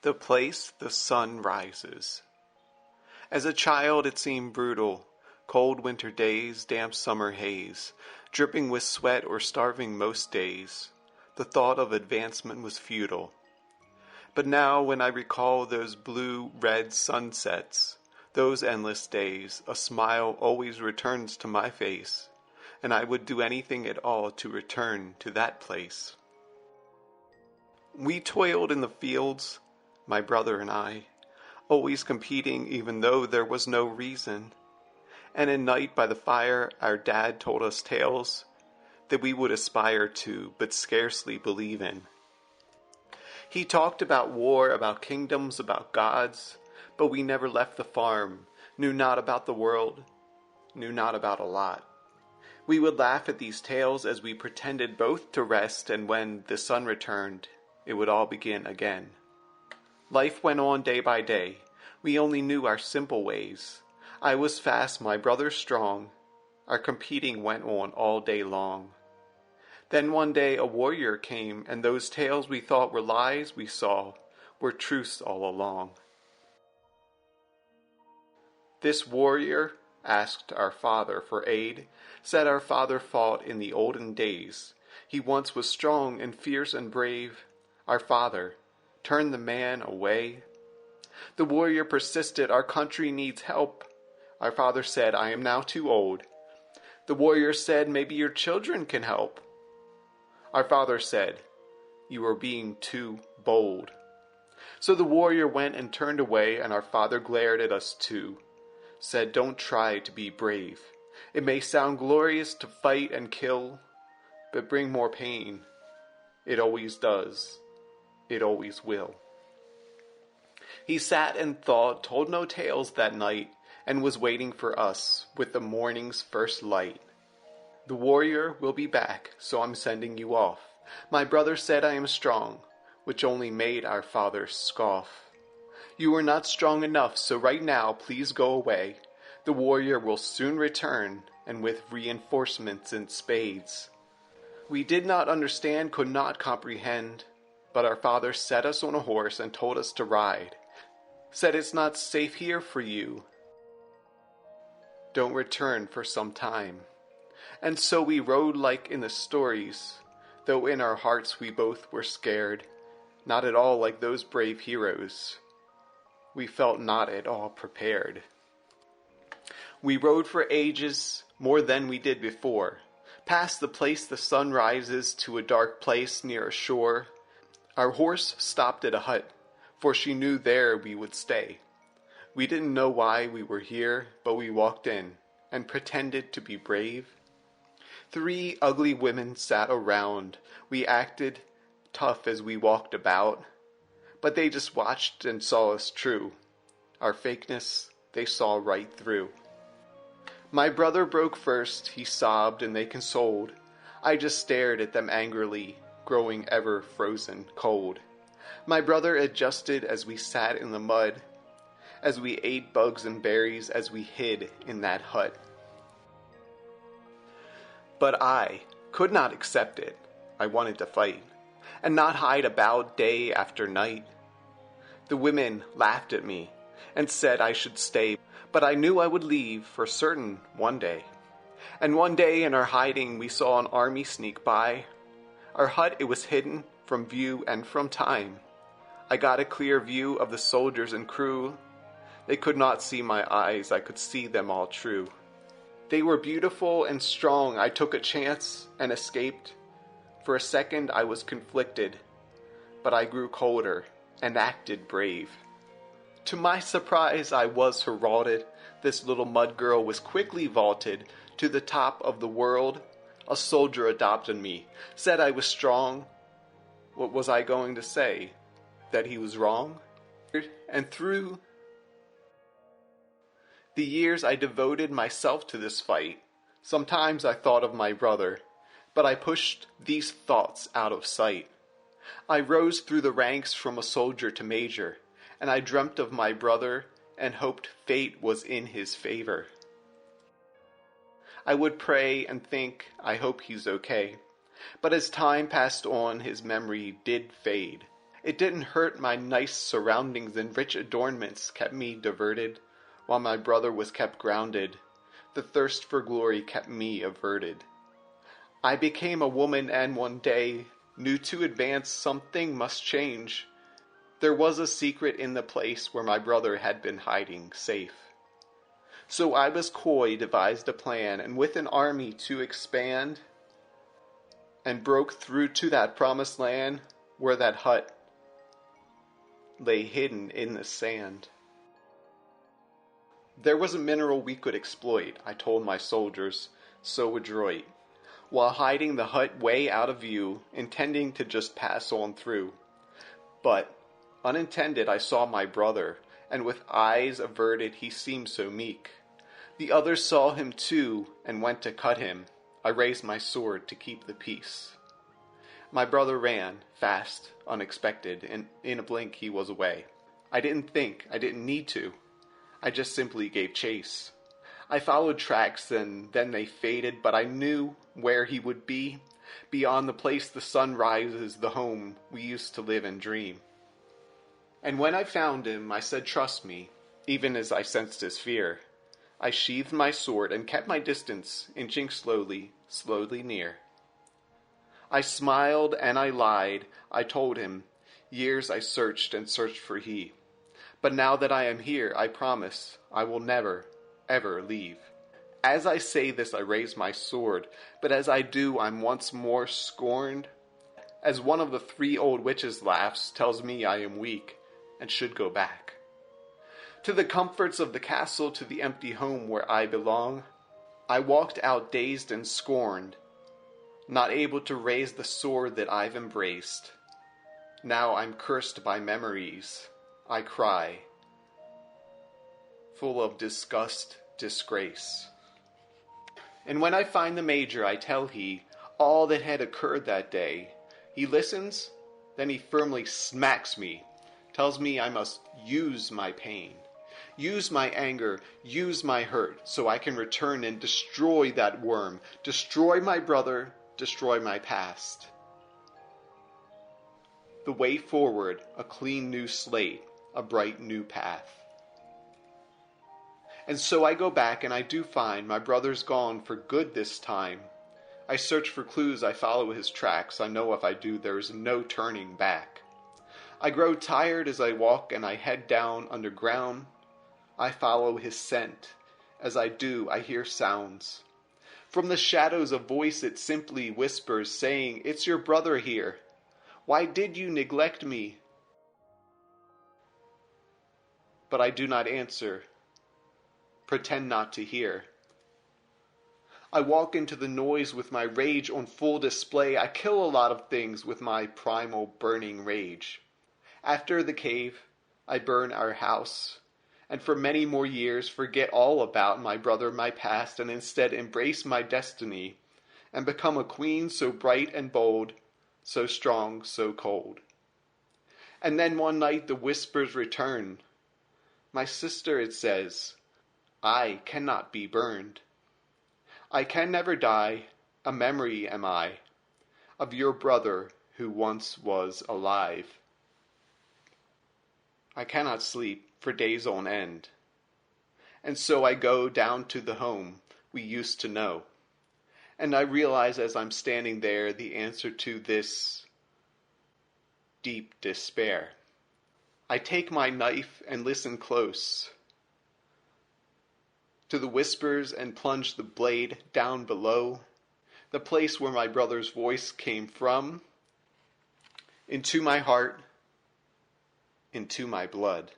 The place the sun rises. As a child it seemed brutal, cold winter days, damp summer haze, dripping with sweat or starving most days. The thought of advancement was futile. But now when I recall those blue-red sunsets, those endless days, a smile always returns to my face, and I would do anything at all to return to that place. We toiled in the fields, my brother and I, always competing even though there was no reason. And at night by the fire our dad told us tales that we would aspire to but scarcely believe in. He talked about war, about kingdoms, about gods, but we never left the farm, knew not about the world, knew not about a lot. We would laugh at these tales as we pretended both to rest, and when the sun returned, it would all begin again. Life went on day by day. We only knew our simple ways. I was fast, my brother strong. Our competing went on all day long. Then one day a warrior came, and those tales we thought were lies we saw were truths all along. This warrior asked our father for aid, said our father fought in the olden days. He once was strong and fierce and brave. Our father turned the man away. The warrior persisted, our country needs help. Our father said, I am now too old. The warrior said, maybe your children can help. Our father said, you are being too bold. So the warrior went and turned away, and our father glared at us too, said, don't try to be brave. It may sound glorious to fight and kill, but bring more pain. It always does. It always will. He sat and thought, told no tales that night, and was waiting for us with the morning's first light. The warrior will be back, so I'm sending you off. My brother said I am strong, which only made our father scoff. You are not strong enough, so right now please go away. The warrior will soon return, and with reinforcements in spades. We did not understand, could not comprehend, but our father set us on a horse and told us to ride. Said it's not safe here for you. Don't return for some time. And so we rode like in the stories, though in our hearts we both were scared, not at all like those brave heroes. We felt not at all prepared. We rode for ages, more than we did before, past the place the sun rises to a dark place near a shore. Our horse stopped at a hut, for she knew there we would stay. We didn't know why we were here, but we walked in and pretended to be brave. 3 ugly women sat around. We acted tough as we walked about, but they just watched and saw us true. Our fakeness they saw right through. My brother broke first, he sobbed and they consoled. I just stared at them angrily, growing ever frozen cold. My brother adjusted as we sat in the mud, as we ate bugs and berries, as we hid in that hut. But I could not accept it. I wanted to fight, and not hide about day after night. The women laughed at me and said I should stay, but I knew I would leave for certain one day. And one day in our hiding we saw an army sneak by. Our hut, it was hidden from view and from time. I got a clear view of the soldiers and crew. They could not see my eyes, I could see them all true. They were beautiful and strong. I took a chance and escaped. For a second I was conflicted, but I grew colder and acted brave. To my surprise I was heralded. This little mud girl was quickly vaulted to the top of the world. A soldier adopted me, said I was strong. What was I going to say? That he was wrong? And through the years I devoted myself to this fight. Sometimes I thought of my brother, but I pushed these thoughts out of sight. I rose through the ranks from a soldier to major, and I dreamt of my brother and hoped fate was in his favor. I would pray and think, I hope he's okay. But as time passed on, his memory did fade, It didn't hurt my nice surroundings and rich adornments kept me diverted, while my brother was kept grounded. The thirst for glory kept me averted. I became a woman and one day knew to advance something must change. There was a secret in the place where my brother had been hiding safe. So I was coy, devised a plan, and with an army to expand, and broke through to that promised land where that hut lay hidden in the sand. There was a mineral we could exploit, I told my soldiers, so adroit, while hiding the hut way out of view, intending to just pass on through. But, unintended, I saw my brother, and with eyes averted he seemed so meek. The others saw him too, and went to cut him. I raised my sword to keep the peace. My brother ran, fast, unexpected, and in a blink he was away. I didn't think, I didn't need to. I just simply gave chase. I followed tracks and then they faded, but I knew where he would be, beyond the place the sun rises, the home we used to live and dream. And when I found him, I said, trust me, even as I sensed his fear. I sheathed my sword and kept my distance, inching slowly, slowly near. I smiled and I lied, I told him, years I searched and searched for he. But now that I am here, I promise I will never, ever leave. As I say this, I raise my sword, but as I do, I'm once more scorned. As one of the 3 old witches laughs, tells me I am weak and should go back to the comforts of the castle, to the empty home where I belong. I walked out dazed and scorned, not able to raise the sword that I've embraced. Now I'm cursed by memories, I cry, full of disgust, disgrace. And when I find the major, I tell he all that had occurred that day. He listens, then he firmly smacks me, tells me I must use my pain, use my anger, use my hurt, so I can return and destroy that worm, destroy my brother, destroy my past. The way forward, a clean new slate, a bright new path. And so I go back and I do find my brother's gone for good this time. I search for clues, I follow his tracks. I know if I do, there's no turning back. I grow tired as I walk and I head down underground. I follow his scent. As I do, I hear sounds. From the shadows a voice it simply whispers, saying, it's your brother here. Why did you neglect me? But I do not answer. Pretend not to hear. I walk into the noise with my rage on full display. I kill a lot of things with my primal burning rage. After the cave, I burn our house, and for many more years forget all about my brother, my past, and instead embrace my destiny, and become a queen so bright and bold, so strong, so cold. And then one night the whispers return. My sister, it says, I cannot be burned. I can never die, a memory am I, of your brother who once was alive. I cannot sleep for days on end, and so I go down to the home we used to know, and I realize as I'm standing there the answer to this deep despair. I take my knife and listen close to the whispers and plunge the blade down below, the place where my brother's voice came from, into my heart, into my blood.